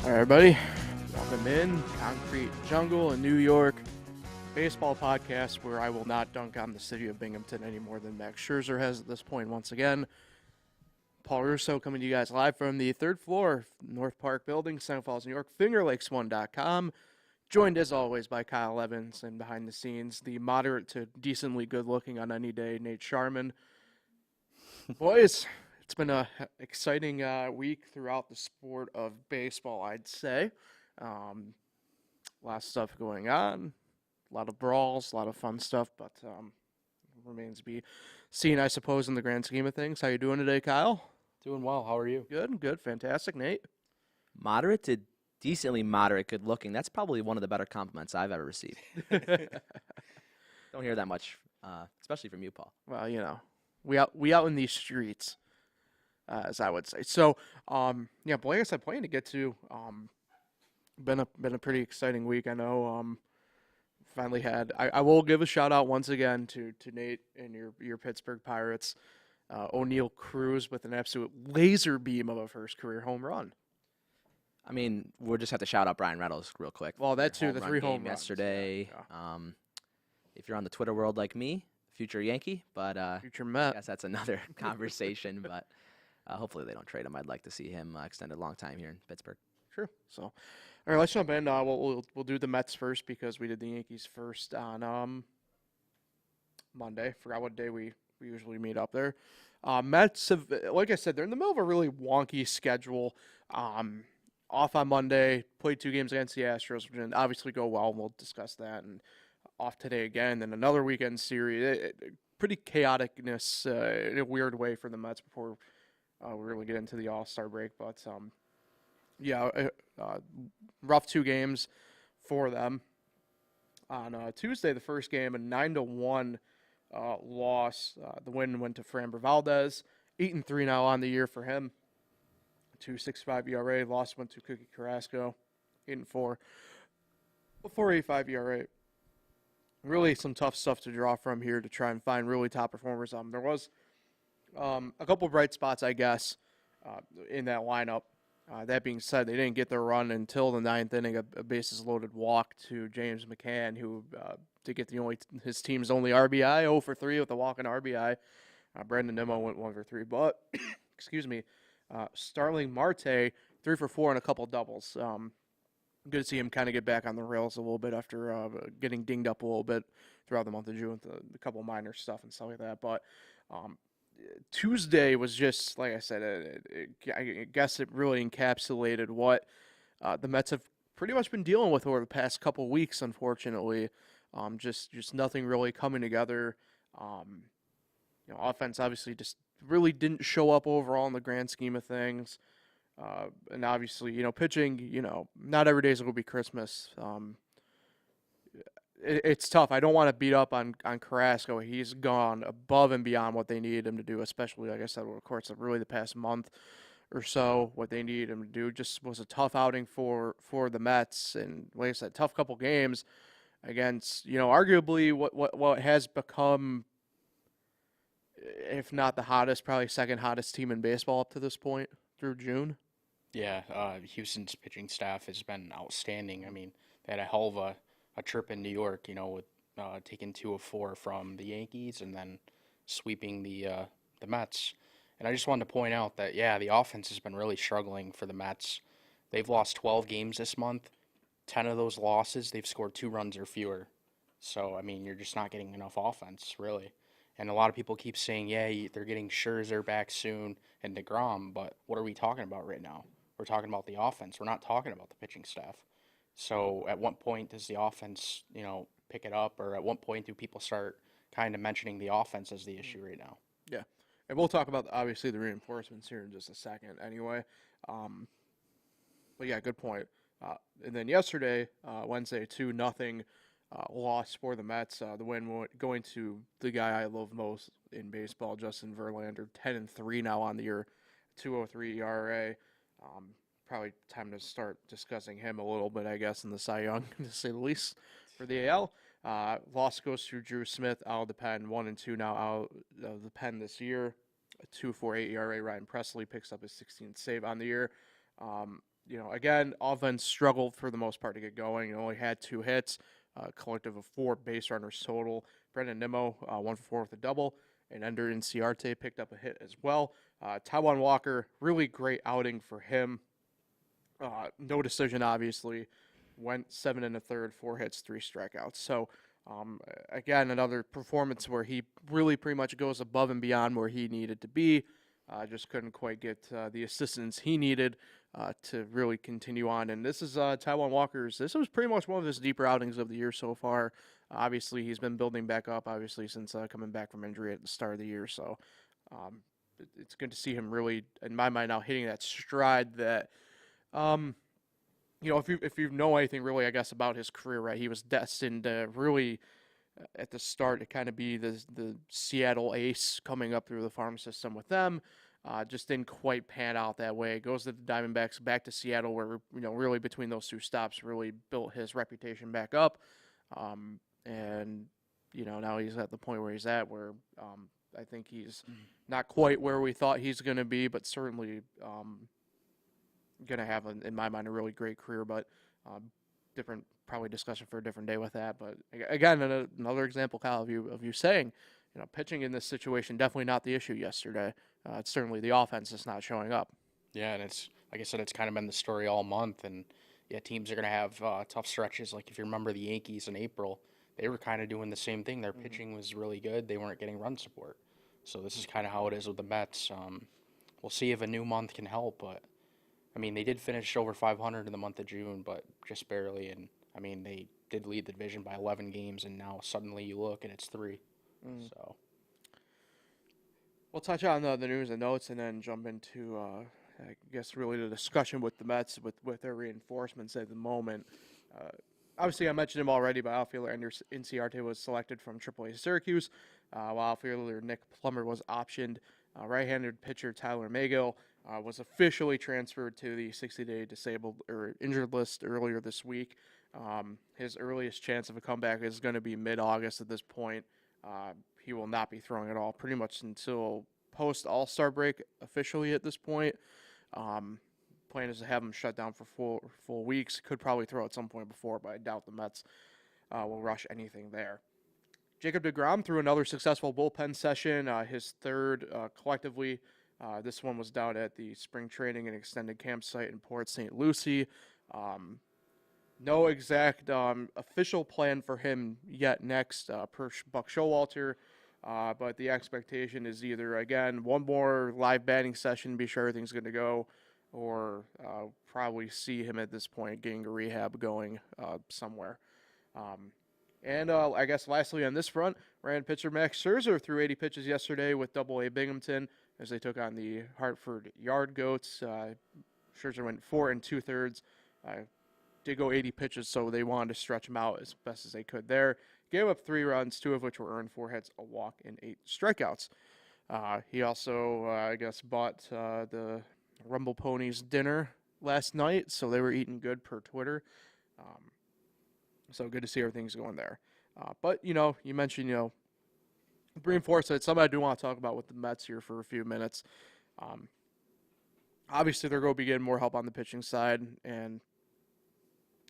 All right, everybody, welcome in Concrete Jungle in New York, baseball podcast where I will not dunk on the city of Binghamton any more than Max Scherzer has at this point once again. Paul Russo coming to you guys live from the third floor, North Park Building, St. Falls, New York, FingerLakes1.com. Joined as always by Kyle Evans, and behind the scenes, the moderate to decently good looking on any day, Nate Sharman. Boys, it's been a exciting week throughout the sport of baseball, I'd say. A lot of stuff going on, a lot of brawls, a lot of fun stuff, but remains to be seen, I suppose, in the grand scheme of things. How you doing today, Kyle? Doing well. How are you? Good, fantastic. Nate? Moderate to decently moderate good looking. That's probably one of the better compliments I've ever received. Don't hear that much, especially from you, Paul. Well, you know, we out in these streets, as I would say. So, yeah, but like I said, plenty to get to. Been a pretty exciting week. I know. Finally had. I will give a shout out once again to Nate and your Pittsburgh Pirates. O'Neal Cruz with an absolute laser beam of a first career home run. I mean, we'll just have to shout out Brian Reynolds real quick. Well, that too, the 3 home runs yesterday. Yeah. If you're on the Twitter world like me, future Yankee, but Future I Met. guess that's another conversation. But hopefully they don't trade him. I'd like to see him extend a long time here in Pittsburgh. True. So, all right, let's jump in. We'll do the Mets first because we did the Yankees first on Monday. Forgot what day we usually meet up there. Mets have, like I said, they're in the middle of a really wonky schedule. Off on Monday, played 2 games against the Astros, which didn't obviously go well, and we'll discuss that. And off today again, then another weekend series. Pretty chaoticness in a weird way for the Mets before we really get into the All-Star break. But, rough 2 games for them. On Tuesday, the first game, a 9-1 loss. The win went to Framber Valdez. 8-3 now on the year for him. 2.65 ERA. Loss went to Cookie Carrasco. 8-4. 4.85 ERA. Really some tough stuff to draw from here to try and find really top performers. There was a couple bright spots, I guess, in that lineup. That being said, they didn't get their run until the 9th inning, a bases-loaded walk to James McCann, who to get his team's only RBI, 0 for 3 with a walk and RBI. Brandon Nimmo went 1 for 3, but excuse me, Starling Marte 3 for 4 and a couple doubles. Good to see him kind of get back on the rails a little bit after getting dinged up a little bit throughout the month of June with a couple minor stuff and stuff like that. But Tuesday was just, like I said, I guess it really encapsulated what the Mets have pretty much been dealing with over the past couple weeks, unfortunately. Just nothing really coming together. Offense obviously just really didn't show up overall in the grand scheme of things. And obviously, pitching, not every day is going to be Christmas. It's tough. I don't want to beat up on Carrasco. He's gone above and beyond what they needed him to do, especially, like I said, over the course of really the past month or so. What they needed him to do just was a tough outing for the Mets. And like I said, tough couple games against, arguably what has become, if not the hottest, probably second hottest team in baseball up to this point through June. Yeah, Houston's pitching staff has been outstanding. I mean, they had a hell of a trip in New York, with taking 2 of 4 from the Yankees and then sweeping the Mets. And I just wanted to point out that, the offense has been really struggling for the Mets. They've lost 12 games this month. 10 of those losses, they've scored 2 runs or fewer. So, I mean, you're just not getting enough offense, really. And a lot of people keep saying, they're getting Scherzer back soon and DeGrom, but what are we talking about right now? We're talking about the offense. We're not talking about the pitching staff. So at what point does the offense, pick it up, or at what point do people start kind of mentioning the offense as the issue right now? Yeah, and we'll talk about, obviously, the reinforcements here in just a second anyway. But yeah, good point. And then yesterday, Wednesday, 2-0 loss for the Mets. The win going to the guy I love most in baseball, Justin Verlander, 10-3 now on the year, 2.03 ERA. Probably time to start discussing him a little bit, I guess, in the Cy Young, to say the least, for the AL. Loss goes to Drew Smith out of the pen, 1-2 now out of the pen this year. A 2.48 ERA. Ryan Presley picks up his 16th save on the year. again, offense struggled for the most part to get going. He only had 2 hits, collective of 4 base runners total. Brendan Nimmo, 1 for 4 with a double, and Ender Inciarte picked up a hit as well. Taijuan Walker, really great outing for him. No decision, obviously. Went 7 1/3, 4 hits, 3 strikeouts. So, again, another performance where he really pretty much goes above and beyond where he needed to be. Just couldn't quite get the assistance he needed to really continue on. And this is Taijuan Walker's. This was pretty much one of his deeper outings of the year so far. Obviously, he's been building back up, obviously, since coming back from injury at the start of the year. So it's good to see him really, in my mind, now hitting that stride that, if you know anything really, I guess, about his career, right, he was destined to really, at the start, to kind of be the Seattle ace coming up through the farm system with them. Just didn't quite pan out that way. Goes to the Diamondbacks, back to Seattle, where, really between those 2 stops really built his reputation back up. And, now he's at the point where he's at, where I think he's not quite where we thought he's going to be, but certainly going to have, in my mind, a really great career. But different, probably discussion for a different day with that. But again, another example, Kyle, of you saying, pitching in this situation, definitely not the issue yesterday. It's certainly the offense that's not showing up. Yeah, and it's, like I said, it's kind of been the story all month. And, yeah, teams are going to have tough stretches. Like, if you remember the Yankees in April, they were kind of doing the same thing. Their pitching was really good. They weren't getting run support. So this is kind of how it is with the Mets. We'll see if a new month can help. But, I mean, they did finish over 500 in the month of June, but just barely. And, I mean, they did lead the division by 11 games, and now suddenly you look and it's 3. So we'll touch on the news and notes and then jump into, I guess, really the discussion with the Mets with their reinforcements at the moment. Obviously, I mentioned him already, but outfielder Ender Inciarte was selected from AAA Syracuse, while outfielder Nick Plummer was optioned. Right-handed pitcher Tyler Megill was officially transferred to the 60-day disabled or injured list earlier this week. His earliest chance of a comeback is going to be mid-August at this point. He will not be throwing at all pretty much until post-All-Star break officially at this point. Plan is to have him shut down for full weeks. Could probably throw at some point before, but I doubt the Mets will rush anything there. Jacob deGrom threw another successful bullpen session, his 3rd collectively. This one was down at the spring training and extended campsite in Port St. Lucie. No exact official plan for him yet next per Buck Showalter, but the expectation is either, again, one more live batting session, be sure everything's good to go, or probably see him at this point getting a rehab going somewhere. And I guess lastly on this front, Rand pitcher Max Scherzer threw 80 pitches yesterday with AA Binghamton as they took on the Hartford Yard Goats. Scherzer went 4 2/3. Did go 80 pitches, so they wanted to stretch him out as best as they could there. Gave up 3 runs, 2 of which were earned, 4 hits, a walk, and 8 strikeouts. He also, I guess, bought the Rumble Ponies dinner last night, so they were eating good per Twitter. So good to see everything's going there. But, you mentioned, reinforcement, something I do want to talk about with the Mets here for a few minutes. Obviously, they're going to be getting more help on the pitching side, and,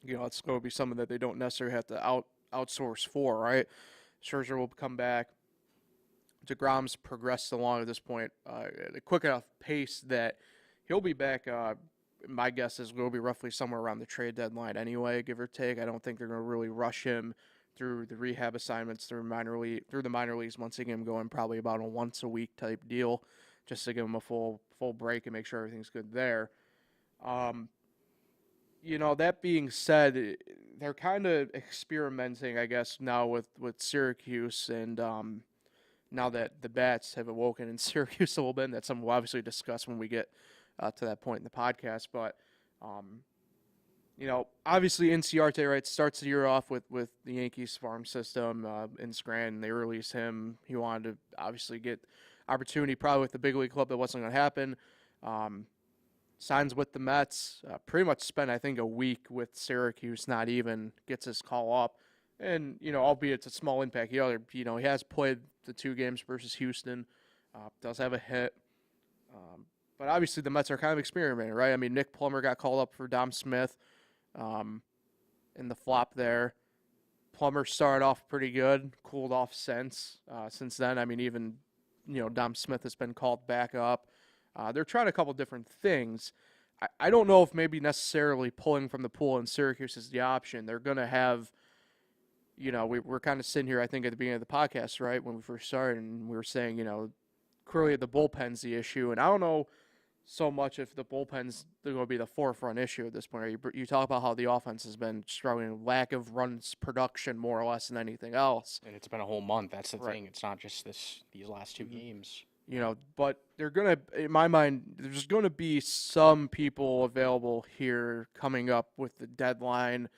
it's going to be something that they don't necessarily have to outsource for, right? Scherzer will come back. DeGrom's progressed along at this point at a quick enough pace that he'll be back. My guess is will be roughly somewhere around the trade deadline anyway, give or take. I don't think they're going to really rush him through the rehab assignments through the minor leagues once they get him going, probably about a once a week type deal, just to give him a full break and make sure everything's good there. That being said, they're kind of experimenting, I guess, now with Syracuse, and now that the bats have awoken in Syracuse a little bit, and that's something we'll obviously discuss when we get to that point in the podcast. But, obviously Inciarte, right, starts the year off with the Yankees farm system in Scranton. They release him. He wanted to obviously get opportunity probably with the big league club. That wasn't going to happen. Signs with the Mets. Pretty much spent, I think, a week with Syracuse, not even, gets his call up. And, albeit it's a small impact, he has played the 2 games versus Houston. Does have a hit. But obviously the Mets are kind of experimenting, right? I mean, Nick Plummer got called up for Dom Smith in the flop there. Plummer started off pretty good, cooled off since then. I mean, even Dom Smith has been called back up. They're trying a couple different things. I don't know if maybe necessarily pulling from the pool in Syracuse is the option. They're going to have, we're kind of sitting here, I think, at the beginning of the podcast, right, when we first started, and we were saying, clearly the bullpen's the issue. And I don't know so much if the bullpen's going to be the forefront issue at this point. You talk about how the offense has been struggling, lack of runs production more or less than anything else. And it's been a whole month. That's the Right. thing. It's not just these last two games. But they're going to, in my mind, there's going to be some people available here coming up with the deadline.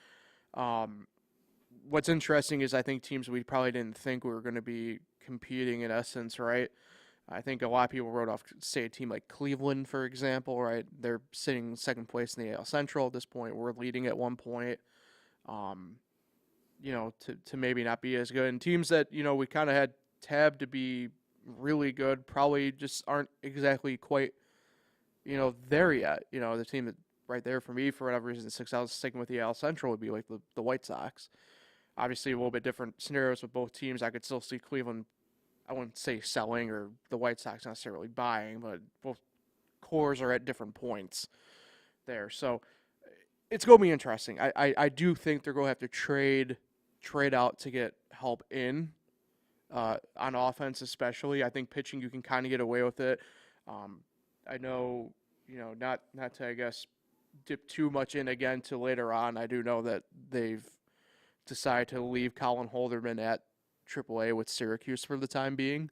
What's interesting is I think teams we probably didn't think were going to be competing in essence, right? I think a lot of people wrote off, say, a team like Cleveland, for example, right? They're sitting second place in the AL Central at this point. We're leading at one point, to maybe not be as good. And teams that, we kind of had tabbed to be really good probably just aren't exactly quite, there yet. The team that right there for me, for whatever reason, I was sticking with the AL Central would be like the White Sox. Obviously, a little bit different scenarios with both teams. I could still see Cleveland, I wouldn't say selling or the White Sox necessarily buying, but both cores are at different points there. So it's going to be interesting. I do think they're going to have to trade out to get help in on offense especially. I think pitching you can kind of get away with it. I know, not to, I guess, dip too much in again to later on. I do know that they've decided to leave Colin Holderman at AAA with Syracuse for the time being,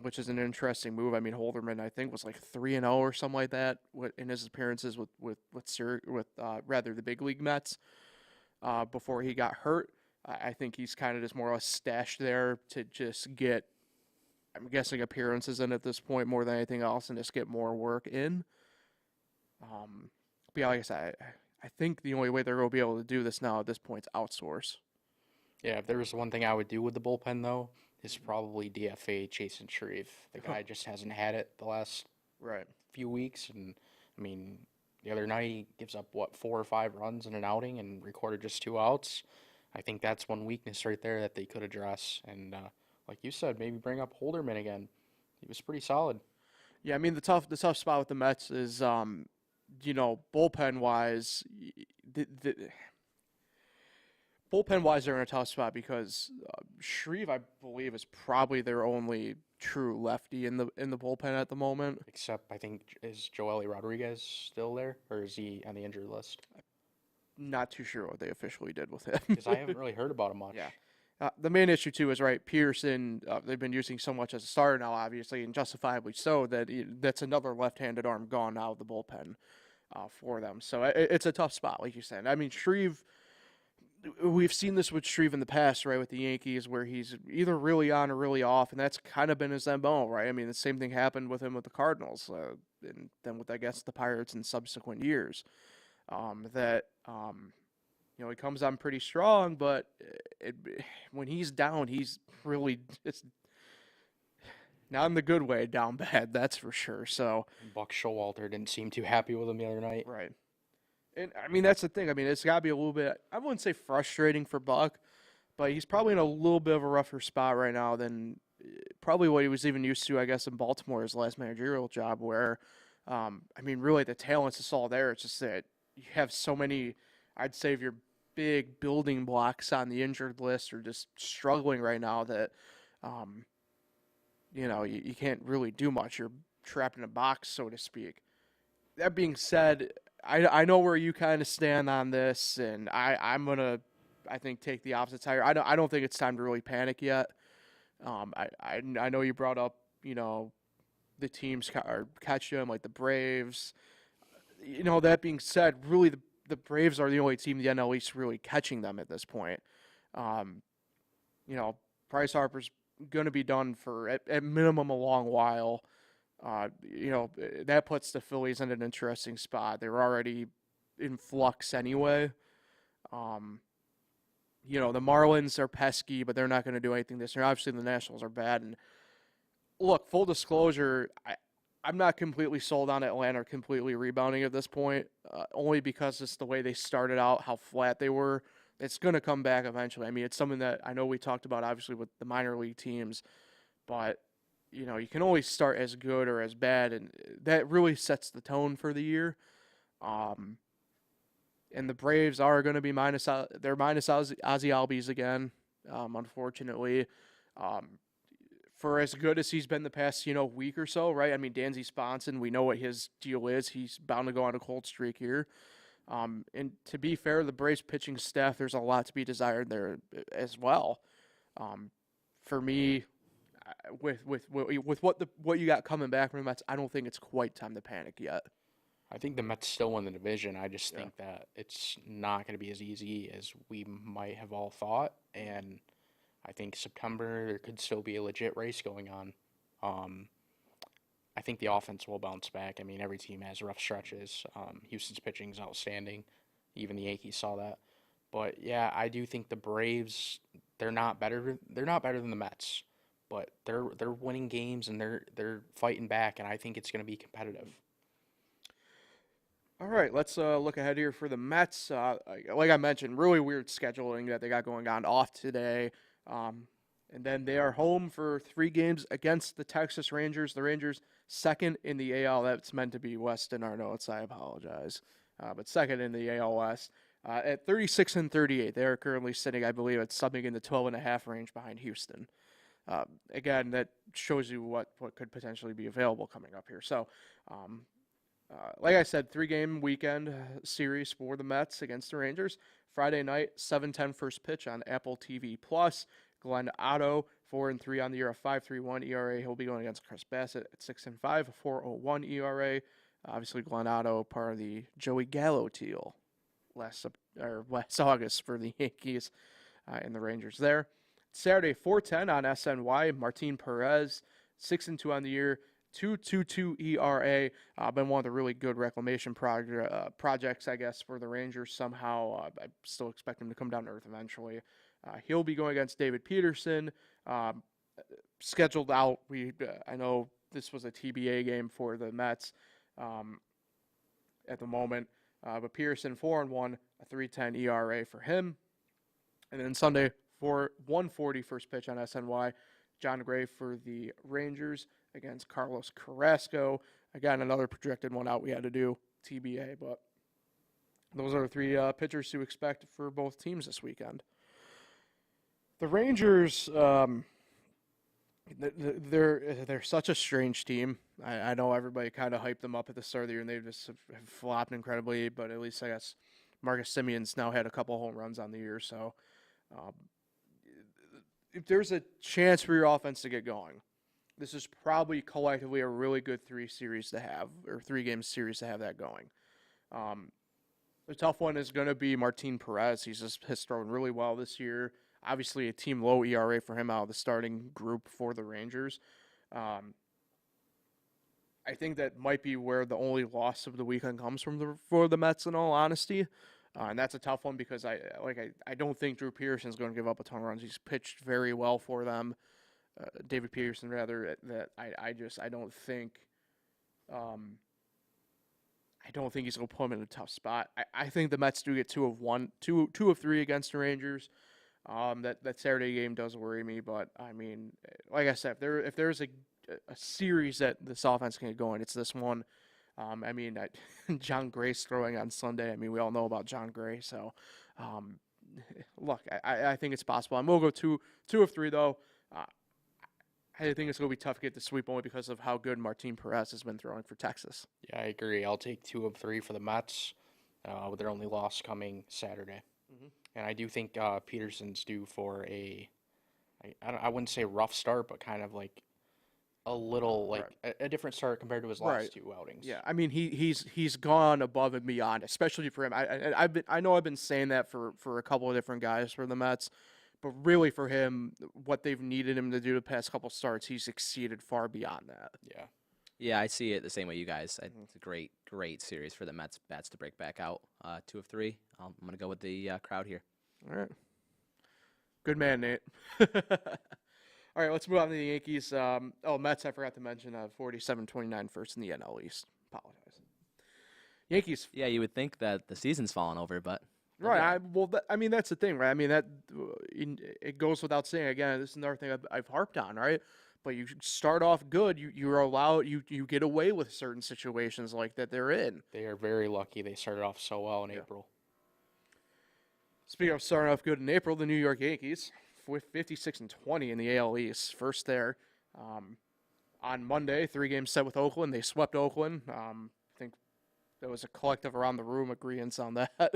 which is an interesting move. I mean, Holderman, I think, was like 3-0 or something like that in his appearances with the big league Mets before he got hurt. I think he's kind of just more or less stashed there to just get, I'm guessing, appearances in at this point more than anything else and just get more work in. But yeah, like I said, I think the only way they're going to be able to do this now at this point is outsource. Yeah, if there was one thing I would do with the bullpen, though, is probably DFA Jason Shreve. The guy just hasn't had it the last few weeks. And, I mean, the other night he gives up, 4 or 5 runs in an outing and recorded just 2 outs. I think that's one weakness right there that they could address. And like you said, maybe bring up Holderman again. He was pretty solid. Yeah, I mean, the tough spot with the Mets is, bullpen-wise, bullpen-wise, they're in a tough spot because Shreve, I believe, is probably their only true lefty in the bullpen at the moment. Except, I think, is Joely Rodriguez still there, or is he on the injured list? Not too sure what they officially did with him. Because I haven't really heard about him much. Yeah. The main issue, too, is, right, Pearson, they've been using so much as a starter now, obviously, and justifiably so, that's another left-handed arm gone out of the bullpen for them. So it's a tough spot, like you said. I mean, Shreve, we've seen this with Shreve in the past, right, with the Yankees, where he's either really on or really off, and that's kind of been his MO, right? I mean, the same thing happened with him with the Cardinals, and then with, I guess, the Pirates in subsequent years. He comes on pretty strong, but when he's down, he's really it's not in the good way, down bad, that's for sure. So Buck Showalter didn't seem too happy with him the other night. right. And, I mean, that's the thing. I mean, it's got to be a little bit, I wouldn't say frustrating for Buck, but he's probably in a little bit of a rougher spot right now than probably what he was even used to, I guess, in Baltimore, his last managerial job, where, I mean, really the talent's just all there. It's just that you have so many, I'd say, if your big building blocks on the injured list are just struggling right now that, you can't really do much. You're trapped in a box, so to speak. That being said, I know where you kind of stand on this, and I'm going to, I think, take the opposite side. I don't think it's time to really panic yet. I know you brought up, the teams are catching them, like the Braves. That being said, really the Braves are the only team in the NL East really catching them at this point. Bryce Harper's going to be done for, at minimum, a long while. That puts the Phillies in an interesting spot. They're already in flux anyway. The Marlins are pesky, but they're not going to do anything this year. Obviously, the Nationals are bad. And look, full disclosure, I'm not completely sold on Atlanta completely rebounding at this point, only because it's the way they started out, how flat they were. It's going to come back eventually. I mean, it's something that I know we talked about, obviously, with the minor league teams, but, you can always start as good or as bad, and that really sets the tone for the year. Um, and the Braves are going to be they're minus Ozzy Albies again, unfortunately. Um, for as good as he's been the past, week or so, right? I mean, Dansby Swanson, we know what his deal is. He's bound to go on a cold streak here. And to be fair, the Braves pitching staff, there's a lot to be desired there as well. For me, with what you got coming back from the Mets, I don't think it's quite time to panic yet. I think the Mets still win the division. I just think that it's not going to be as easy as we might have all thought. And I think September there could still be a legit race going on. I think the offense will bounce back. I mean, every team has rough stretches. Houston's pitching is outstanding. Even the Yankees saw that. But yeah, I do think the Braves, they're not better than the Mets, but they're winning games and they're fighting back, and I think it's going to be competitive. All right, let's look ahead here for the Mets. Like I mentioned, really weird scheduling that they got going on off today. And then they are home for 3 games against the Texas Rangers. The Rangers second in the AL. That's meant to be West in our notes. I apologize. But second in the AL West. At 36 and 38, they are currently sitting, I believe, at something in the 12.5 range behind Houston. Again, that shows you what could potentially be available coming up here. So, like I said, 3-game weekend series for the Mets against the Rangers. Friday night, 7:10 first pitch on Apple TV+. Glenn Otto, 4-3 on the year, a 5.31 ERA. He'll be going against Chris Bassett at 6-5, a 4.01 ERA. Obviously, Glenn Otto, part of the Joey Gallo deal last August for the Yankees and the Rangers there. Saturday, 4:10 on SNY. Martin Perez, 6-2 on the year, 2.22 ERA. Been one of the really good reclamation projects, I guess, for the Rangers. Somehow, I still expect him to come down to earth eventually. He'll be going against David Peterson. Scheduled out. I know this was a TBA game for the Mets at the moment. But Peterson 4-1, a 3.10 ERA for him. And then Sunday, 1:40 first pitch on SNY. John Gray for the Rangers against Carlos Carrasco. Again, another projected one out we had to do, TBA. But those are the 3 pitchers to expect for both teams this weekend. The Rangers, they're such a strange team. I know everybody kind of hyped them up at the start of the year, and they just have flopped incredibly. But at least I guess Marcus Semion's now had a couple home runs on the year. So if there's a chance for your offense to get going, this is probably collectively a really good 3 series to have, or 3-game series to have that going. The tough one is going to be Martin Perez. He's thrown really well this year. Obviously, a team low ERA for him out of the starting group for the Rangers. I think that might be where the only loss of the weekend comes from for the Mets, in all honesty. And that's a tough one because I don't think Drew Pearson's going to give up a ton of runs. He's pitched very well for them. David Peterson, rather. That I don't think. I don't think he's going to put him in a tough spot. I think the Mets do get 2 of 3 against the Rangers. That Saturday game does worry me, but I mean, like I said, if there's a series that this offense can get going, it's this one. I mean, John Gray's throwing on Sunday. I mean, we all know about John Gray, so look, I think it's possible. I'm gonna go 2 of 3 though. I think it's gonna be tough to get the sweep only because of how good Martin Perez has been throwing for Texas. Yeah, I agree. I'll take 2 of 3 for the Mets, with their only loss coming Saturday. Mm-hmm. And I do think Peterson's due for I wouldn't say rough start, but kind of like a little a different start compared to his last 2 outings. Yeah, I mean he's gone above and beyond, especially for him. I know I've been saying that for a couple of different guys for the Mets, but really for him, what they've needed him to do the past couple starts, he's exceeded far beyond that. Yeah. Yeah, I see it the same way you guys. It's a great series for the Mets bats to break back out. 2 of 3. I'm going to go with the crowd here. All right. Good man, Nate. right, let's move on to the Yankees. Mets, I forgot to mention, 47-29 first in the NL East. Apologize. Yankees. Yeah, you would think that the season's fallen over, but Right. yeah. I mean, that's the thing, right? I mean, it goes without saying. Again, this is another thing I've harped on, right? But you start off good. You're allowed. You get away with certain situations like that they're in. They are very lucky they started off so well in April. Speaking of starting off good in April, the New York Yankees with 56-20 in the AL East, first there. On Monday, 3 games set with Oakland. They swept Oakland. I think there was a collective around the room agreement on that.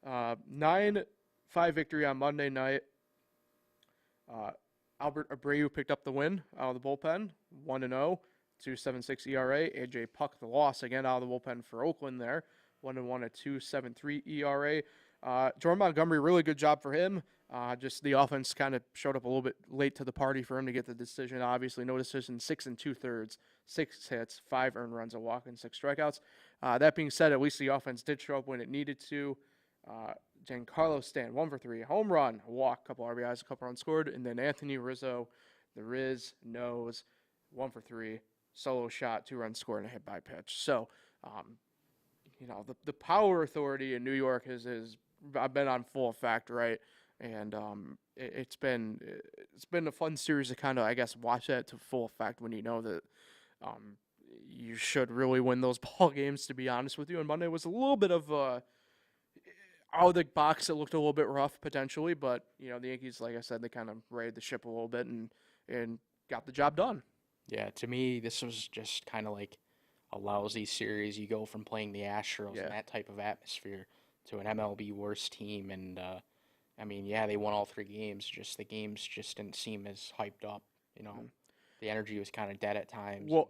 9-5 victory on Monday night. Albert Abreu picked up the win out of the bullpen, 1-0, 2.76 ERA. AJ Puck the loss again out of the bullpen for Oakland there, 1-1 at 2.73 ERA. Jordan Montgomery, really good job for him. Just the offense kind of showed up a little bit late to the party for him to get the decision. Obviously, no decision, 6 2/3, 6 hits, 5 earned runs, a walk, and 6 strikeouts. That being said, at least the offense did show up when it needed to. Giancarlo Stanton, 1 for 3, home run, a walk, couple RBIs, a couple runs scored, and then Anthony Rizzo, the Riz knows, 1 for 3, solo shot, 2 runs scored, and a hit by pitch. So, the power authority in New York has been on full effect, right? And it's been a fun series to kind of, I guess, watch that to full effect when you know that you should really win those ball games. To be honest with you, and Monday was a little bit of out of the box. It looked a little bit rough potentially, but the Yankees, like I said, they kind of raided the ship a little bit and got the job done. Yeah, to me, this was just kind of like a lousy series. You go from playing the Astros in that type of atmosphere to an MLB worst team, and they won all 3 games. Just the games just didn't seem as hyped up. The energy was kind of dead at times. Well,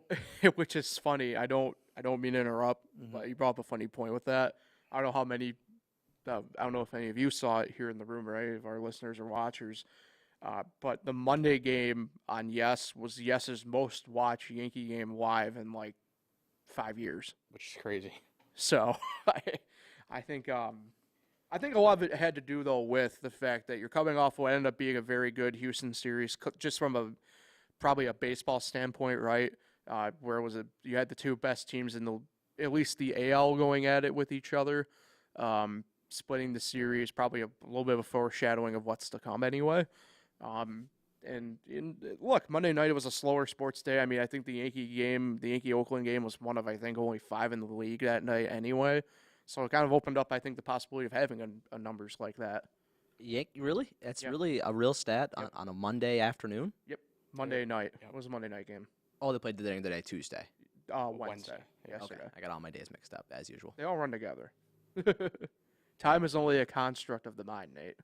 which is funny. I don't mean to interrupt, but you brought up a funny point with that. I don't know if any of you saw it here in the room, right? Of our listeners or watchers. But the Monday game on Yes was Yes's most watched Yankee game live in like 5 years, which is crazy. So I think a lot of it had to do though with the fact that you're coming off what ended up being a very good Houston series, just from probably a baseball standpoint, right? Where you had the 2 best teams in at least the AL going at it with each other. Splitting the series, probably a little bit of a foreshadowing of what's to come anyway. Look, Monday night, it was a slower sports day. I mean, I think the Yankee-Oakland game was one of, I think, only 5 in the league that night anyway. So it kind of opened up, I think, the possibility of having a numbers like that. Really? That's really a real stat on a Monday afternoon? Yep, Monday night. It was a Monday night game. Oh, they played the other day Tuesday. Wednesday. Yesterday. Okay, I got all my days mixed up, as usual. They all run together. Time is only a construct of the mind, Nate.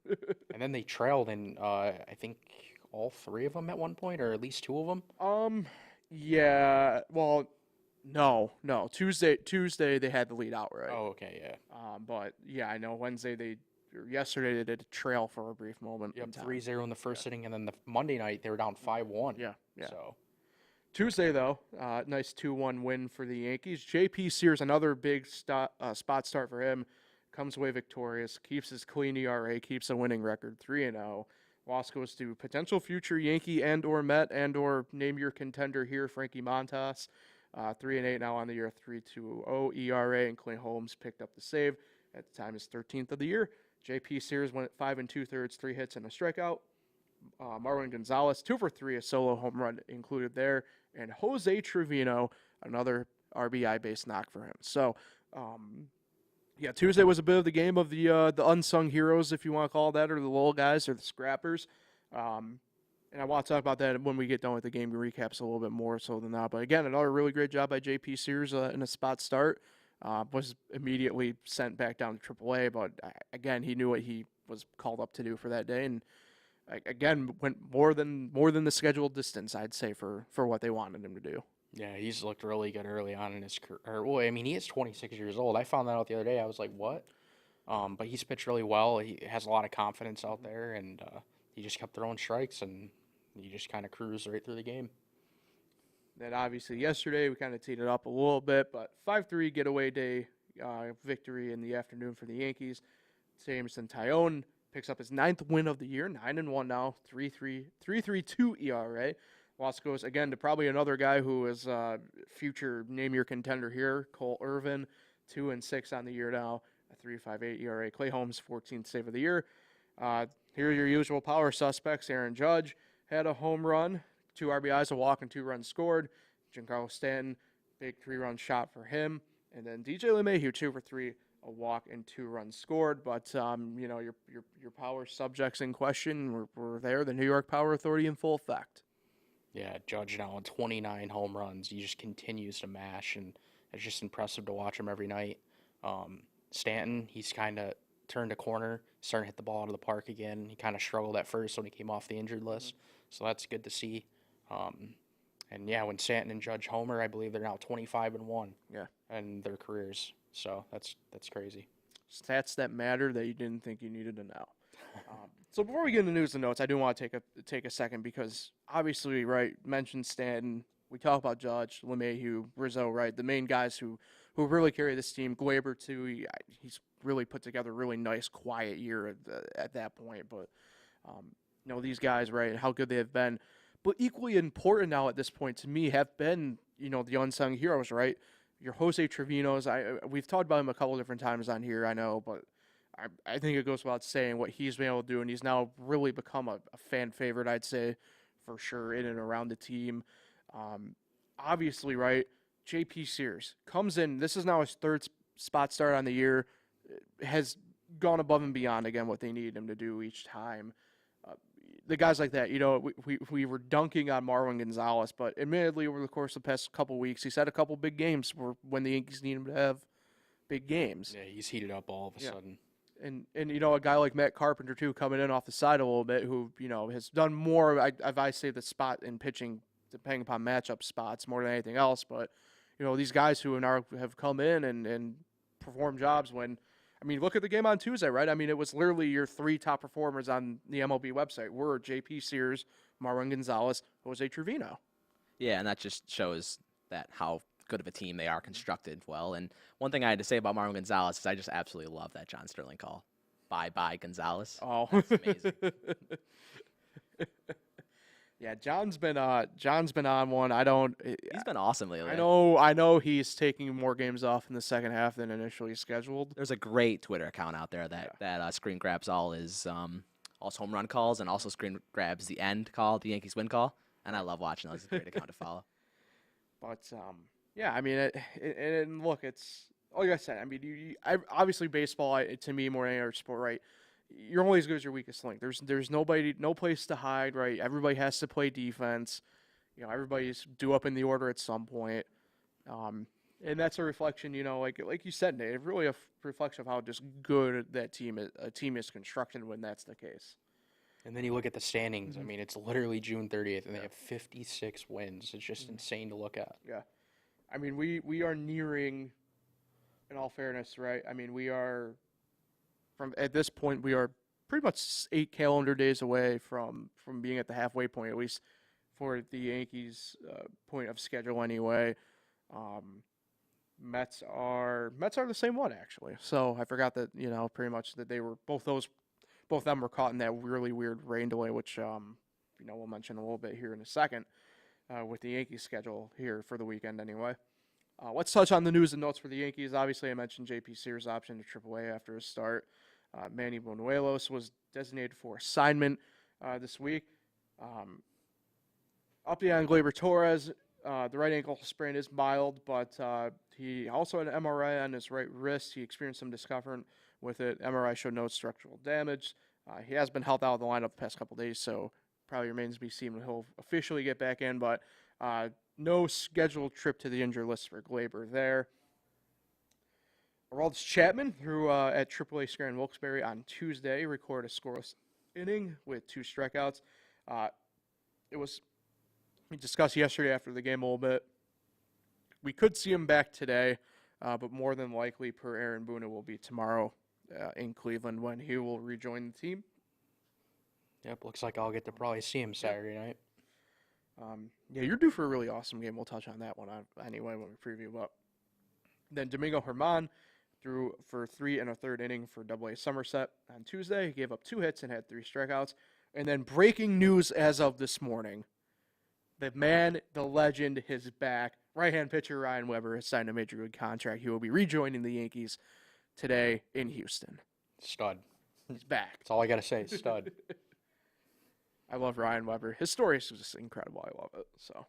And then they trailed in, I think, all 3 of them at one point, or at least 2 of them. Yeah. Well, no. Tuesday they had the lead out, right? Oh, okay, yeah. But yeah, I know yesterday they did a trail for a brief moment. Yep, 3-0 in the first inning, and then the Monday night they were down 5-1. Yeah. So Tuesday though, nice 2-1 win for the Yankees. JP Sears, another big spot start for him. Comes away victorious, keeps his clean ERA, keeps a winning record, 3-0. Loss goes to potential future Yankee and/or Met and/or name your contender here, Frankie Montas. 3-8 now on the year, 3.20 ERA, and Clay Holmes picked up the save. At the time, his 13th of the year. JP Sears went at 5 2/3, 3 hits and a strikeout. Marwin Gonzalez, 2 for 3, a solo home run included there, and Jose Trevino, another RBI-based knock for him. So. Tuesday was a bit of the game of the unsung heroes, if you want to call it that, or the little guys, or the scrappers. And I want to talk about that when we get done with the game recaps a little bit more so than that. But again, another really great job by JP Sears in a spot start. Was immediately sent back down to AAA, but again, he knew what he was called up to do for that day, and again went more than the scheduled distance, I'd say, for what they wanted him to do. Yeah, he's looked really good early on in his career. Well, I mean, he is 26 years old. I found that out the other day. I was like, what? But he's pitched really well. He has a lot of confidence out there, and he just kept throwing strikes, and he just kind of cruised right through the game. Then obviously yesterday we kind of teed it up a little bit, but 5-3 getaway day victory in the afternoon for the Yankees. Jameson Tyone picks up his 9th win of the year, 9-1 now, 3.32 ERA. Loss goes again to probably another guy who is future name your contender here, Cole Irvin, 2-6 on the year now, a 3.58 ERA. Clay Holmes, 14th save of the year. Here are your usual power suspects. Aaron Judge had a home run, 2 RBIs, a walk, and 2 runs scored. Giancarlo Stanton, big 3-run shot for him. And then DJ LeMahieu, 2 for 3, a walk, and 2 runs scored. But, your power subjects in question were there. The New York Power Authority in full effect. Yeah, Judge now on 29 home runs. He just continues to mash, and it's just impressive to watch him every night. Stanton, he's kind of turned a corner, starting to hit the ball out of the park again. He kind of struggled at first when he came off the injured list, so that's good to see. And yeah, when Stanton and Judge homer, I believe they're now 25-1. Yeah, in their careers. So that's crazy. Stats that matter that you didn't think you needed to know. So before we get into news and notes, I do want to take a second because obviously, right, mentioned Stanton. We talk about Judge, LeMahieu, Rizzo, right, the main guys who really carry this team. Glaber too. He's really put together a really nice, quiet year at that point. But these guys, right, and how good they have been. But equally important now at this point to me have been, the unsung heroes, right? Your Jose Trevinos. We've talked about him a couple different times on here, I know, but I think it goes without saying what he's been able to do, and he's now really become a fan favorite, I'd say, for sure, in and around the team. Obviously, right, JP Sears comes in. This is now his 3rd spot start on the year. Has gone above and beyond, again, what they need him to do each time. The guys like that, we were dunking on Marwin Gonzalez, but admittedly, over the course of the past couple weeks, he's had a couple big games when the Yankees need him to have big games. Yeah, he's heated up all of a sudden. And a guy like Matt Carpenter, too, coming in off the side a little bit, who, has done more, I say the spot in pitching, depending upon matchup spots, more than anything else. But, these guys who now have come in and performed jobs when, look at the game on Tuesday, right? It was literally your 3 top performers on the MLB website were JP Sears, Marwin Gonzalez, Jose Trevino. Yeah, and that just shows that how good of a team they are constructed well. And one thing I had to say about Marwin Gonzalez is I just absolutely love that John Sterling call. Bye Gonzalez. Oh, that's amazing. Yeah, John's been on one. He's been awesome lately. I know he's taking more games off in the second half than initially scheduled. There's a great Twitter account out there that screen grabs all his home run calls and also screen grabs the end call, the Yankees win call, and I love watching those. It's a great account to follow. But yeah, and look, it's like I said. Obviously baseball to me more than any other sport, right? You're only as good as your weakest link. There's no place to hide, right? Everybody has to play defense. Everybody's due up in the order at some point. And that's a reflection, like you said, Nate, really a reflection of how just good that team is constructed when that's the case. And then you look at the standings. It's literally June 30th, and they have 56 wins. It's just insane to look at. Yeah. We are nearing, in all fairness, right? We are, at this point, we are pretty much 8 calendar days away from being at the halfway point, at least for the Yankees' point of schedule anyway. Mets are the same one, actually. So I forgot that, pretty much that they were both of them were caught in that really weird rain delay, which we'll mention a little bit here in a second with the Yankees schedule here for the weekend anyway. Let's touch on the news and notes for the Yankees. Obviously, I mentioned JP Sears' option to AAA after his start. Manny Buñuelos was designated for assignment this week. Update on Gleyber Torres. The right ankle sprain is mild, but he also had an MRI on his right wrist. He experienced some discomfort with it. MRI showed no structural damage. He has been held out of the lineup the past couple days, so probably remains to be seen when he'll officially get back in, but no scheduled trip to the injured list for Gleyber there. Aroldis Chapman, who at AAA Scranton Wilkes-Barre on Tuesday recorded a scoreless inning with 2 strikeouts. We discussed yesterday after the game a little bit. We could see him back today, but more than likely, per Aaron Boone, it will be tomorrow in Cleveland when he will rejoin the team. Yep, looks like I'll get to probably see him Saturday night. Yeah, you're due for a really awesome game. We'll touch on that one anyway when we preview. But then Domingo Germán threw for 3 1/3 inning for Double-A Somerset on Tuesday. He gave up 2 hits and had 3 strikeouts. And then breaking news as of this morning, the man, the legend, is back. Right-hand pitcher Ryan Weber has signed a major league contract. He will be rejoining the Yankees today in Houston. Stud. He's back. That's all I got to say. Stud. I love Ryan Weber. His story is just incredible. I love it. So,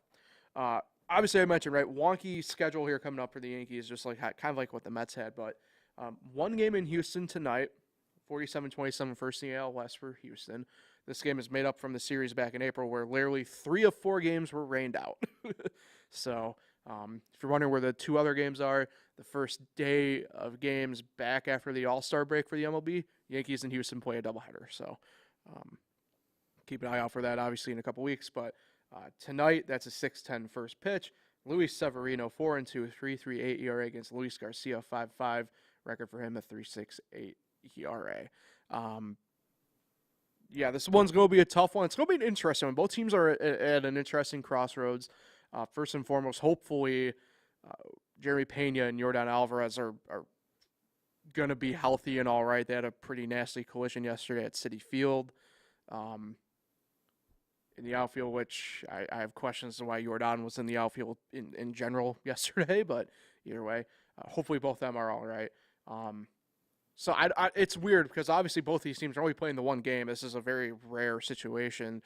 obviously, I mentioned, right, wonky schedule here coming up for the Yankees, just like kind of like what the Mets had. But one game in Houston tonight, 47-27 first in the AL West for Houston. This game is made up from the series back in April where literally 3 of 4 games were rained out. So, if you're wondering where the 2 other games are, the first day of games back after the All-Star break for the MLB, Yankees and Houston play a doubleheader. So, keep an eye out for that, obviously, in a couple weeks. But tonight, that's a 6-10 first pitch. Luis Severino, 4-2, 3.38 ERA against Luis Garcia, 5.5. Record for him, a 3.68 ERA. Yeah, this one's going to be a tough one. It's going to be an interesting one. Both teams are at an interesting crossroads. First and foremost, hopefully, Jeremy Pena and Yordan Alvarez are going to be healthy and all right. They had a pretty nasty collision yesterday at Citi Field in the outfield, which I have questions as to why Yordan was in the outfield in general yesterday, but either way, hopefully both of them are all right. So it's weird because obviously both these teams are only playing the one game. This is a very rare situation.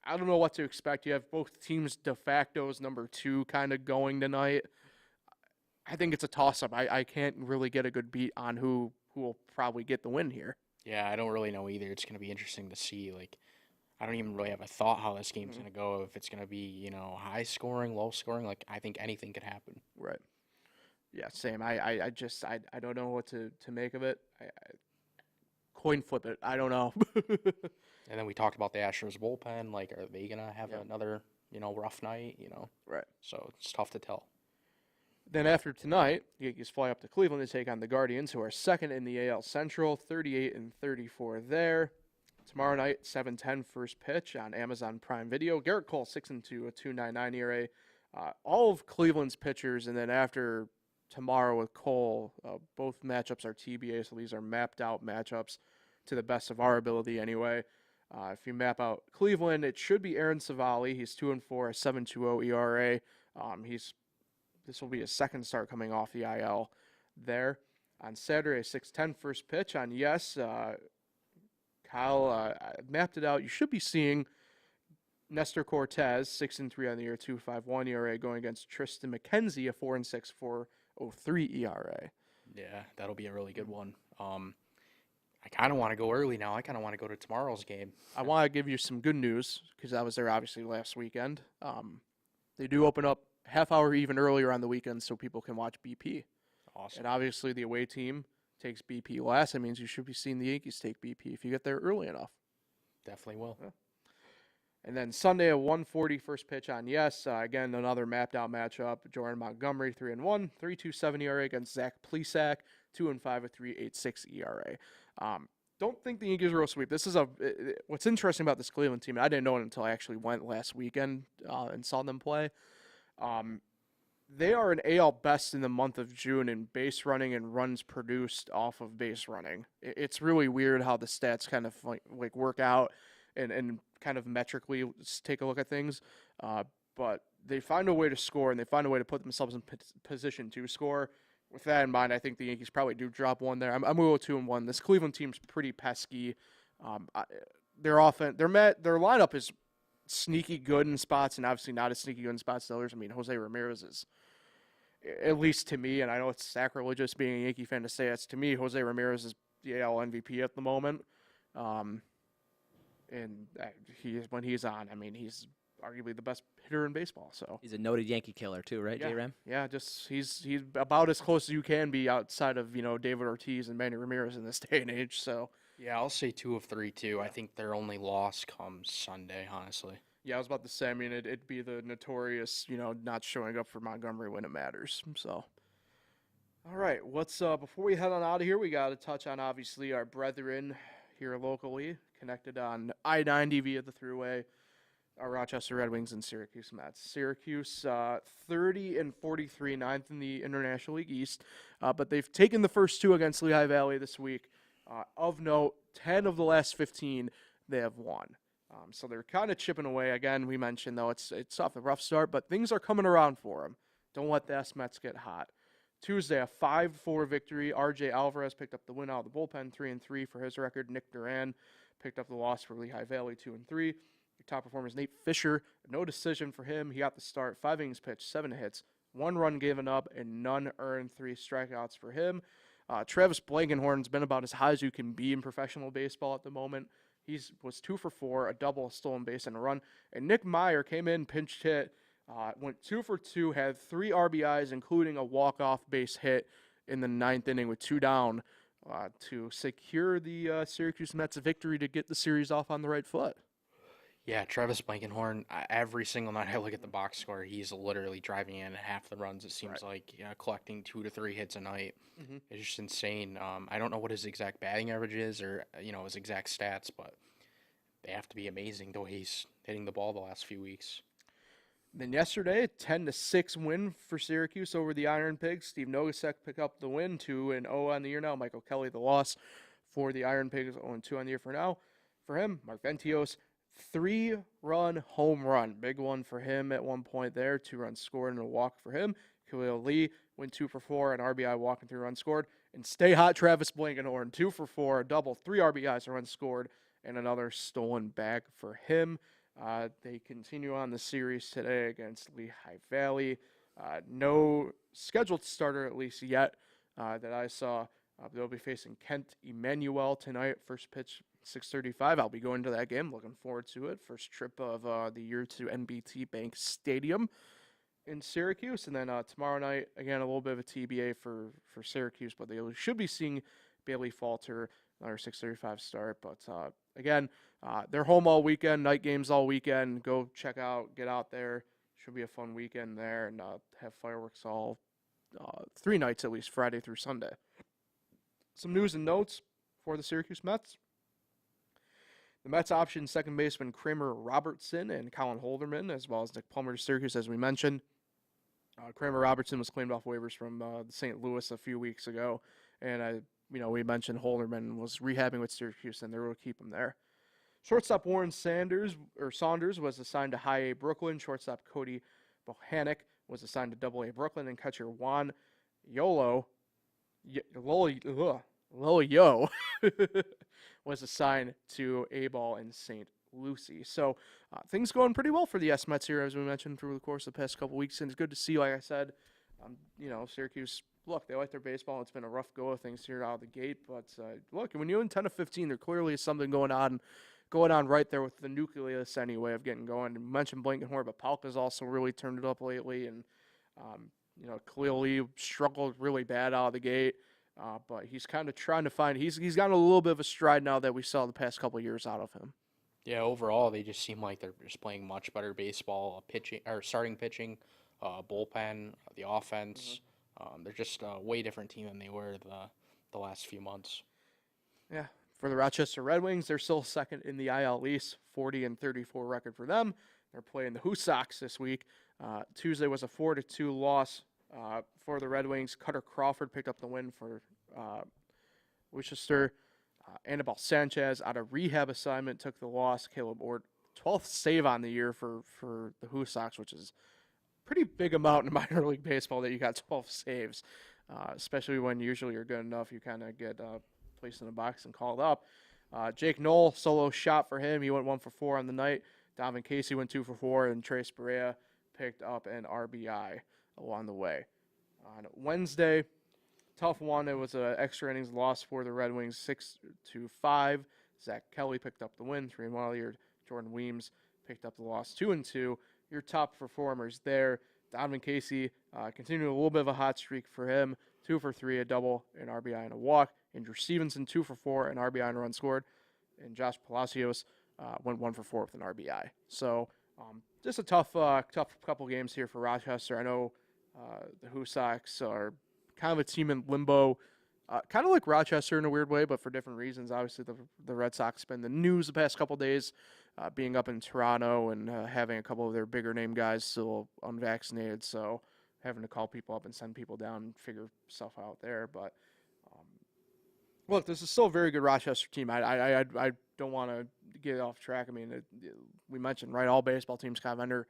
I don't know what to expect. You have both teams de facto's number 2 kind of going tonight. I think it's a toss-up. I can't really get a good beat on who will probably get the win here. Yeah, I don't really know either. It's going to be interesting to see. Like, I don't even really have a thought how this game's going to go. If it's going to be, high scoring, low scoring. Like, I think anything could happen. Right. Yeah, same. I don't know what to make of it. I coin flip it. I don't know. And then we talked about the Astros bullpen. Like, are they going to have another, rough night, Right. So it's tough to tell. Then after tonight, the Yankees fly up to Cleveland to take on the Guardians, who are second in the AL Central, 38-34 there. Tomorrow night, 7:10 first pitch on Amazon Prime Video. Garrett Cole, 6-2, a 2.99 ERA. All of Cleveland's pitchers, and then after tomorrow with Cole, both matchups are TBA, so these are mapped out matchups to the best of our ability anyway. If you map out Cleveland, it should be Aaron Savali. He's 2-4, a 7.20 ERA. This will be his second start coming off the IL there. On Saturday, 6:10 first pitch on Kyle, I mapped it out. You should be seeing Nestor Cortez, 6-3 on the year, 2.51 ERA, going against Tristan McKenzie, a 4-6, 4.03 ERA. Yeah, that'll be a really good one. I kind of want to go early now. I kind of want to go to tomorrow's game. I want to give you some good news because I was there obviously last weekend. They do open up half hour even earlier on the weekend so people can watch BP. Awesome. And obviously the away team takes BP last. That means you should be seeing the Yankees take BP if you get there early enough. Definitely will. Yeah. And then Sunday, a 1:40 first pitch on again, another mapped out matchup. Jordan Montgomery, 3-1, 3.27 ERA against Zach Plesac, 2-5, a 3.86 ERA. Don't think the Yankees will sweep. This is what's interesting about this Cleveland team. I didn't know it until I actually went last weekend and saw them play. They are an AL best in the month of June in base running and runs produced off of base running. It's really weird how the stats kind of like work out and kind of metrically take a look at things. But they find a way to score and they find a way to put themselves in position to score. With that in mind, I think the Yankees probably do drop one there. I'm going to go 2-1. This Cleveland team's pretty pesky. Their lineup is sneaky good in spots and obviously not as sneaky good in spots to others. I mean, Jose Ramirez is, at least to me, and I know it's sacrilegious being a Yankee fan to say it's to me, Jose Ramirez is the AL MVP at the moment. And when he's on, I mean, he's arguably the best hitter in baseball. So He's a noted Yankee killer too, right, J-Ram? Yeah, just he's about as close as you can be outside of David Ortiz and Manny Ramirez in this day and age. So Yeah, I'll say 2 of 3 too. I think their only loss comes Sunday, honestly. yeah, I was about to say. I mean, it'd be the notorious not showing up for Montgomery when it matters. So. All right, let's before we head on out of here, we got to touch on obviously our brethren here locally, connected on I-90 via the Thruway. Rochester Red Wings and Syracuse Mets. Syracuse 30 and 43, ninth in the International League East, but they've taken the first 2 against Lehigh Valley this week. Of note, 10 of the last 15 they have won. So they're kind of chipping away. Again, we mentioned, though, it's off a rough start, but things are coming around for them. Don't let the S-Mets get hot. Tuesday, a 5-4 victory. R.J. Alvarez picked up the win out of the bullpen, 3-3 for his record. Nick Duran picked up the loss for Lehigh Valley, 2-3. Your top performers, Nate Fisher, no decision for him. He got the start, 5 innings pitched, 7 hits, 1 run given up, and none earned, 3 strikeouts for him. Travis Blankenhorn's been about as high as you can be in professional baseball at the moment. He was 2 for 4, a double, a stolen base, and a run. And Nick Meyer came in, pinch hit, went 2 for 2, had 3 RBIs, including a walk-off base hit in the 9th inning with 2 down to secure the Syracuse Mets a victory to get the series off on the right foot. Yeah, Travis Blankenhorn, every single night I look at the box score, he's literally driving in half the runs, it seems like, collecting 2 to 3 hits a night. Mm-hmm. It's just insane. I don't know what his exact batting average is or, his exact stats, but they have to be amazing the way he's hitting the ball the last few weeks. Then yesterday, 10-6 win for Syracuse over the Iron Pigs. Steve Nogasek picked up the win, 2-0 on the year now. Michael Kelly the loss for the Iron Pigs, 0-2 on the year for now. For him, Mark Ventios, 3-run home run. Big one for him at one point there. 2 runs scored and a walk for him. Khalil Lee went 2 for 4, an RBI walk and 3 runs scored. And stay hot, Travis Blankenhorn, 2 for 4, a double, 3 RBIs, a run scored, and another stolen bag for him. They continue on the series today against Lehigh Valley. No scheduled starter, at least yet, that I saw. They'll be facing Kent Emmanuel tonight. First pitch, 6:35. I'll be going to that game. Looking forward to it. First trip of the year to NBT Bank Stadium in Syracuse. And then tomorrow night, again, a little bit of a TBA for Syracuse, but they should be seeing Bailey Falter, another 6:35 start. But again, they're home all weekend, night games all weekend. Go check out, get out there. Should be a fun weekend there, and have fireworks all 3 nights at least, Friday through Sunday. Some news and notes for the Syracuse Mets. The Mets optioned second baseman Kramer Robertson and Colin Holderman, as well as Nick Plummer to Syracuse, as we mentioned. Kramer Robertson was claimed off waivers from St. Louis a few weeks ago, and we mentioned Holderman was rehabbing with Syracuse, and they will keep him there. Shortstop Warren Saunders was assigned to High A Brooklyn. Shortstop Cody Bohanec was assigned to Double A Brooklyn, and catcher Juan Lolo was assigned to A-Ball in St. Lucie. So things going pretty well for the S-Mets here, as we mentioned through the course of the past couple weeks, and it's good to see, like I said, Syracuse, look, they like their baseball. It's been a rough go of things here out of the gate, but look, when you're in 10-15, there clearly is something going on right there with the nucleus anyway of getting going. You mentioned Blankenhorn, but Palka's also really turned it up lately, and Khalil Lee struggled really bad out of the gate, but he's kind of trying to find. He's gotten a little bit of a stride now that we saw the past couple of years out of him. Yeah, overall they just seem like they're just playing much better baseball. Starting pitching, bullpen, the offense. Mm-hmm. They're just a way different team than they were the last few months. Yeah. For the Rochester Red Wings, they're still second in the IL East, 40-34 record for them. They're playing the Sox this week. Tuesday was a 4-2 loss for the Red Wings. Cutter Crawford picked up the win for Worcester. Anibal Sanchez, out of rehab assignment, took the loss. Caleb Ord, 12th save on the year for the Sox, which is a pretty big amount in minor league baseball that you got 12 saves, especially when usually you're good enough, you kind of get placed in the box and called up. Jake Knoll, solo shot for him. He went 1 for 4 on the night. Donovan Casey went 2 for 4, and Trace Barea picked up an RBI along the way. On Wednesday, tough one. It was an extra innings loss for the Red Wings, 6-5. Zach Kelly picked up the win, 3-1. Jordan Weems picked up the loss, 2-2. Your top performers there. Donovan Casey continued a little bit of a hot streak for him, 2 for 3, a double, an RBI, and a walk. Andrew Stevenson, 2 for 4, an RBI and a run scored. And Josh Palacios went 1 for 4 with an RBI. So just a tough couple games here for Rochester. I know the Sox are kind of a team in limbo, kind of like Rochester in a weird way, but for different reasons. Obviously, the Red Sox been the news the past couple days being up in Toronto and having a couple of their bigger name guys still unvaccinated, so having to call people up and send people down and figure stuff out there. But look, this is still a very good Rochester team. I don't want to get off track. I mean, we mentioned, right, all baseball teams kind of under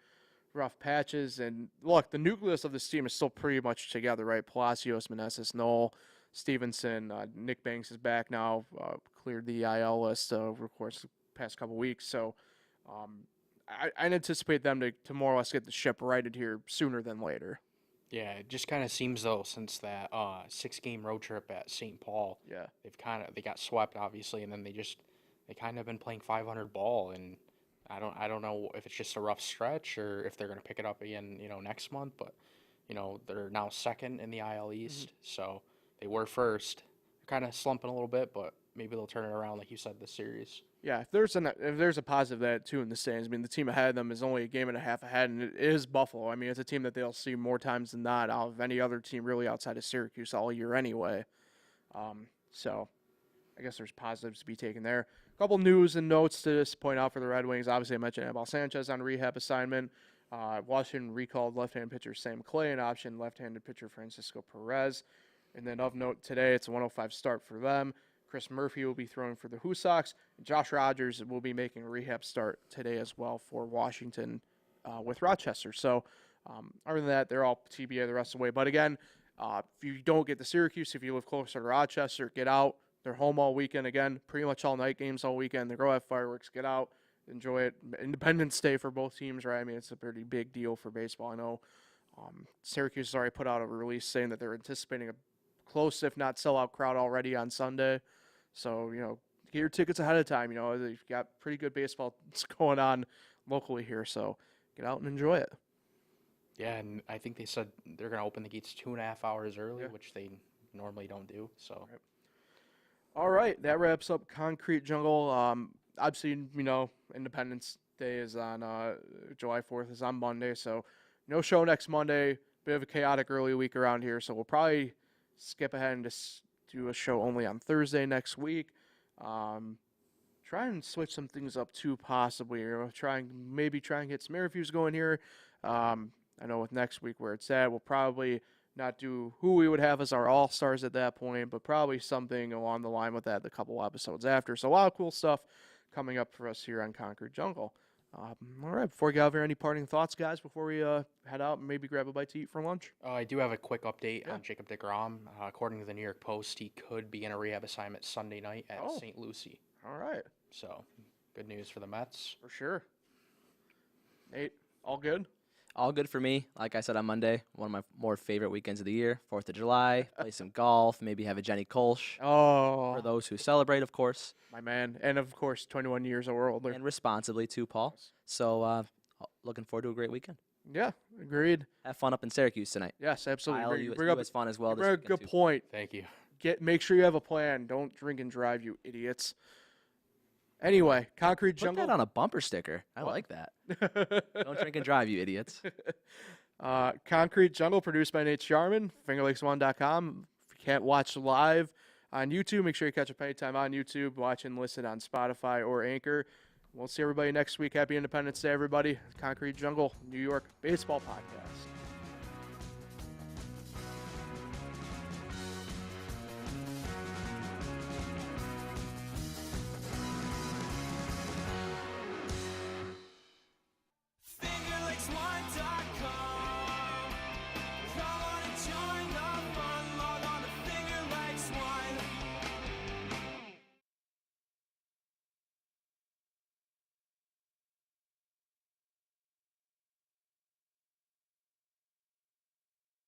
rough patches. And look, the nucleus of this team is still pretty much together, right? Palacios, Meneses, Knoll, Stevenson, Nick Banks is back now, cleared the IL list over the course of the past couple weeks. So I anticipate them to more or less get the ship righted here sooner than later. Yeah, it just kind of seems though since that 6-game road trip at St. Paul, Yeah. they got swept obviously, and then they kind of been playing 500 ball, and I don't know if it's just a rough stretch or if they're gonna pick it up again, next month. But they're now second in the IL East, so they were first. They're kind of slumping a little bit, but maybe they'll turn it around, like you said, this series. Yeah, if there's a positive that too in the standings. I mean, the team ahead of them is only a game and a half ahead, and it is Buffalo. I mean, it's a team that they'll see more times than not out of any other team really outside of Syracuse all year anyway. So I guess there's positives to be taken there. A couple news and notes to just point out for the Red Wings. Obviously, I mentioned Anibal Sanchez on rehab assignment. Washington recalled left-handed pitcher Sam Clay, an option left-handed pitcher Francisco Perez. And then of note today, it's a 105 start for them. Chris Murphy will be throwing for the Who Sox. And Josh Rogers will be making a rehab start today as well for Washington with Rochester. So other than that, they're all TBA the rest of the way. But again, if you don't get to Syracuse, if you live closer to Rochester, get out. They're home all weekend. Again, pretty much all night games all weekend. They go have fireworks. Get out. Enjoy it. Independence Day for both teams, right? I mean, it's a pretty big deal for baseball. I know Syracuse has already put out a release saying that they're anticipating a close, if not sellout crowd already on Sunday. So, get your tickets ahead of time. They've got pretty good baseball going on locally here. So get out and enjoy it. Yeah, and I think they said they're going to open the gates 2.5 hours early, which they normally don't do. So, all right, that wraps up Concrete Jungle. Obviously, Independence Day is on July 4th is on Monday, so no show next Monday. Bit of a chaotic early week around here, so we'll probably skip ahead and just do a show only on Thursday next week. Try and switch some things up too, possibly. Try and get some interviews going here. I know with next week where it's at, we'll probably not do who we would have as our all-stars at that point, but probably something along the line with that the couple episodes after. So a lot of cool stuff coming up for us here on Concrete Jungle. All right, before we get out here, any parting thoughts, guys, before we head out and maybe grab a bite to eat for lunch? I do have a quick update on Jacob deGrom. According to the New York Post, he could be in a rehab assignment Sunday night at St. Lucie. All right. So, good news for the Mets. For sure. Nate, all good? All good for me. Like I said on Monday, one of my more favorite weekends of the year, 4th of July, play some golf, maybe have a Jenny Kolsch. Oh. For those who celebrate, of course. My man. And, of course, 21 years or older. And responsibly, too, Paul. So, looking forward to a great weekend. Yeah, agreed. Have fun up in Syracuse tonight. Yes, absolutely. Kyle, you as fun as well. Bring up a good point. Thank you. Make sure you have a plan. Don't drink and drive, you idiots. Anyway, Concrete Put Jungle. that on a bumper sticker. I like that. Don't drink and drive, you idiots. Concrete Jungle, produced by Nate Sharman, fingerlakes1.com. If you can't watch live on YouTube, make sure you catch up anytime on YouTube. Watch and listen on Spotify or Anchor. We'll see everybody next week. Happy Independence Day, everybody. Concrete Jungle, New York Baseball Podcast.